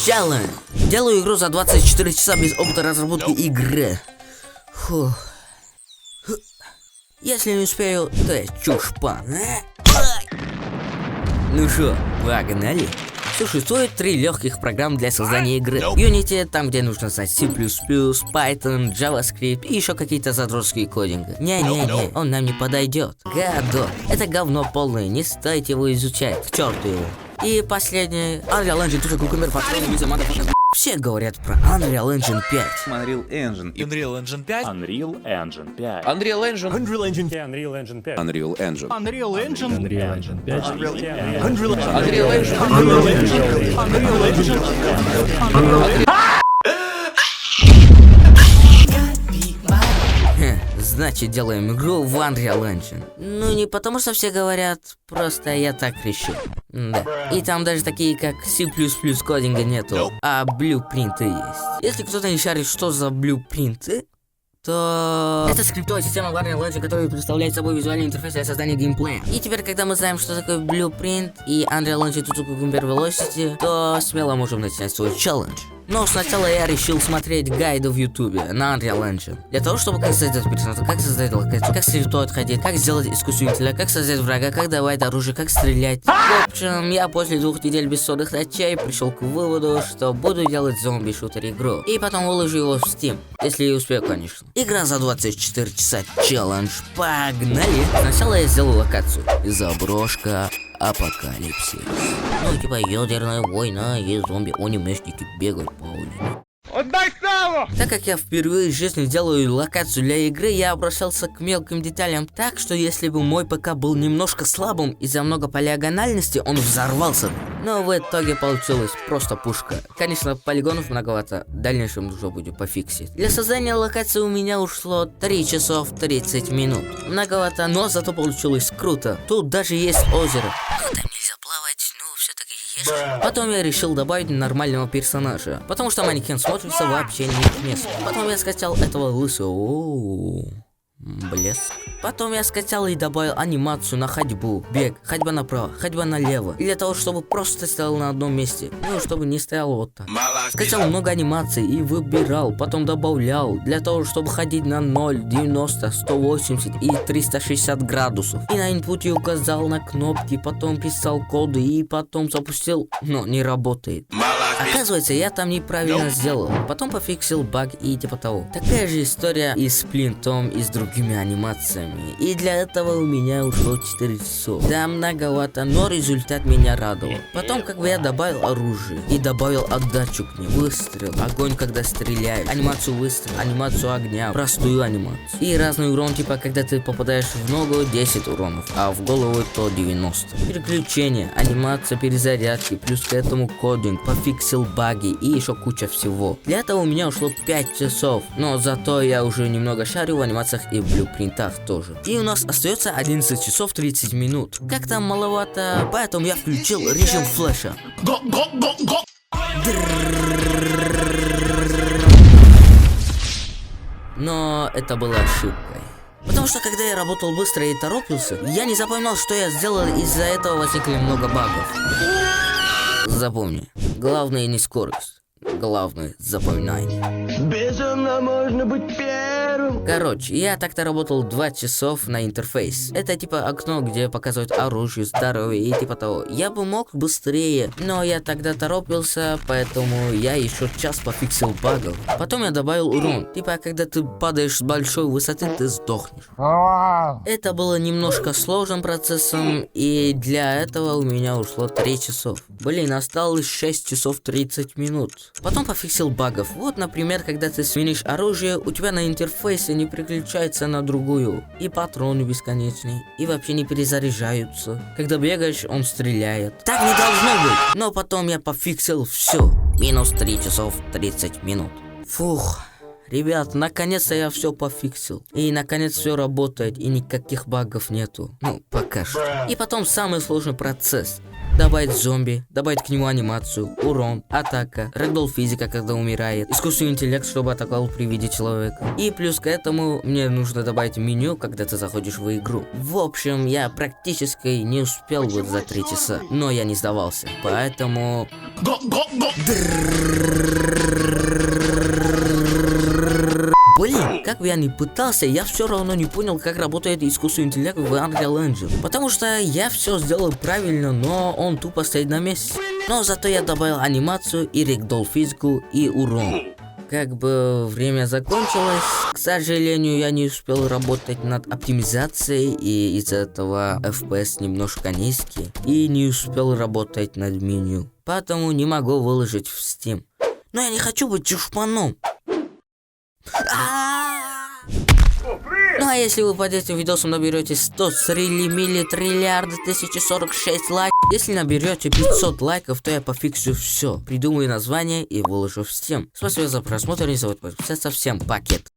Челлендж. Делаю игру за 24 часа без опыта разработки игры. Фух. Если не успею, то я чушпан. Ну шо, погнали? Существует 3 легких программ для создания игры. Unity, там где нужно знать C++, Python, JavaScript и еще какие-то задротские кодинги. Не-не-не, он нам не подойдет. Гадот. Это говно полное, не стоит его изучать. К черту его. И последний. Unreal Engine тоже кукумер фактор. Все говорят про Unreal Engine 5. Unreal Engine. Unreal Engine 5. Unreal Engine 5. Unreal Engine. Unreal Engine. Unreal Engine 5. Unreal Engine. Unreal Engine. Unreal Engine 5. Unreal Engine. Unreal Engine. Значит, делаем игру в Unreal Engine. Ну, не потому что все говорят, просто я так решил. Да. И там даже такие, как C++ кодинга нету, а блюпринты есть. Если кто-то не шарит, что за блюпринты, то... Это скриптовая система в Unreal Engine, которая представляет собой визуальный интерфейс для создания геймплея. И теперь, когда мы знаем, что такое Blueprint и Unreal Engine Cucumber Velocity, то смело можем начинать свой челлендж. Но сначала я решил смотреть гайды в ютубе на Unreal Engine. Для того, чтобы как создать персонажа, как создать локацию, как стрельбу отходить, как сделать искусителя, как создать врага, как давать оружие, как стрелять. В общем, я после 2 недель бессонных ночей пришел к выводу, что буду делать зомби-шутер игру. И потом выложу его в Steam, если я успею, конечно. Игра за 24 часа челлендж. Погнали! Сначала я сделаю локацию. Заброшка. Апокалипсис. Ну, типа ядерная война, и зомби-анимешники бегают по улице. Отдай славу! Так как я впервые в жизни делаю локацию для игры, я обращался к мелким деталям так, что если бы мой ПК был немножко слабым из-за много полигональности, он взорвался бы. Но в итоге получилось просто пушка. Конечно, полигонов многовато, в дальнейшем уже будет пофиксить. Для создания локации у меня ушло 3 часов 30 минут. Многовато, но зато получилось круто. Тут даже есть озеро. Ну, там нельзя плавать, но все-таки есть. Потом я решил добавить нормального персонажа, потому что манекен смотрится вообще не место. Потом я скачал этого лысого. Блеск. Потом я скачал и добавил анимацию на ходьбу, бег, ходьба направо, ходьба налево. И для того, чтобы просто стоял на одном месте, ну, чтобы не стоял вот так. Скачал много анимаций и выбирал, потом добавлял, для того, чтобы ходить на 0, 90, 180 и 360 градусов. И на инпуте указал на кнопки, потом писал коды и потом запустил, но не работает. Оказывается, я там неправильно сделал. Потом пофиксил баг и типа того. Такая же история и с Плинтом, и с другими анимациями. И для этого у меня ушло 4 часов. Да, многовато, но результат меня радовал. Потом как бы я добавил оружие. И добавил отдачу к ней. Выстрел, огонь, когда стреляешь. Анимацию выстрела, анимацию огня, простую анимацию. И разный урон, типа когда ты попадаешь в ногу 10 уронов, а в голову то 90. Переключение, анимация перезарядки, плюс к этому кодинг, пофиксил баги и еще куча всего. Для этого у меня ушло 5 часов. Но зато я уже немного шарю в анимациях и в блюпринтах тоже. И у нас остается 11 часов 30 минут. Как-то маловато, поэтому я включил режим флеша. Но это было ошибкой. Потому что когда я работал быстро и торопился, я не запомнил, что я сделал, из-за этого возникли много багов. Запомни, главное не скорость, главное запоминание. Безумно можно быть первым. Короче, я так-то работал 2 часов на интерфейс. Это типа окно, где показывают оружие, здоровье и типа того. Я бы мог быстрее, но я тогда торопился, поэтому я еще час пофиксил багов. Потом я добавил урон. Типа, когда ты падаешь с большой высоты, ты сдохнешь. Это было немножко сложным процессом, и для этого у меня ушло 3 часов. Блин, осталось 6 часов 30 минут. Потом пофиксил багов. Вот, например, когда ты сменишь оружие, у тебя на интерфейсе не переключается на другую. И патроны бесконечные. И вообще не перезаряжаются. Когда бегаешь, он стреляет. Так не должно быть. Но потом я пофиксил все. Минус 3 часов 30 минут. Фух. Ребят, наконец-то я все пофиксил. И наконец все работает, и никаких багов нету. Ну, пока что. И потом самый сложный процесс. добавить зомби, добавить к нему анимацию, урон, атака, рэгдолл физика, когда умирает, искусственный интеллект, чтобы атаковал при виде человека. И плюс к этому мне нужно добавить меню, когда ты заходишь в игру. В общем, я практически не успел вот за 3 часа, но я не сдавался. Поэтому... Блин, как бы я ни пытался, я все равно не понял, как работает искусственный интеллект в Unreal Engine. Потому что я все сделал правильно, но он тупо стоит на месте. Но зато я добавил анимацию и рэгдолл физику и урон. Как бы время закончилось, к сожалению, я не успел работать над оптимизацией, и из-за этого FPS немножко низкий, и не успел работать над меню. Поэтому не могу выложить в Steam. Но я не хочу быть чушпаном. Ну а если вы под этим видосом наберете 103 миллитриллиарда 1046 лайков, если наберете 500 лайков, то я пофиксю все, придумаю название и выложу в Steam. Спасибо за просмотр, не забудь подписаться, всем пакет.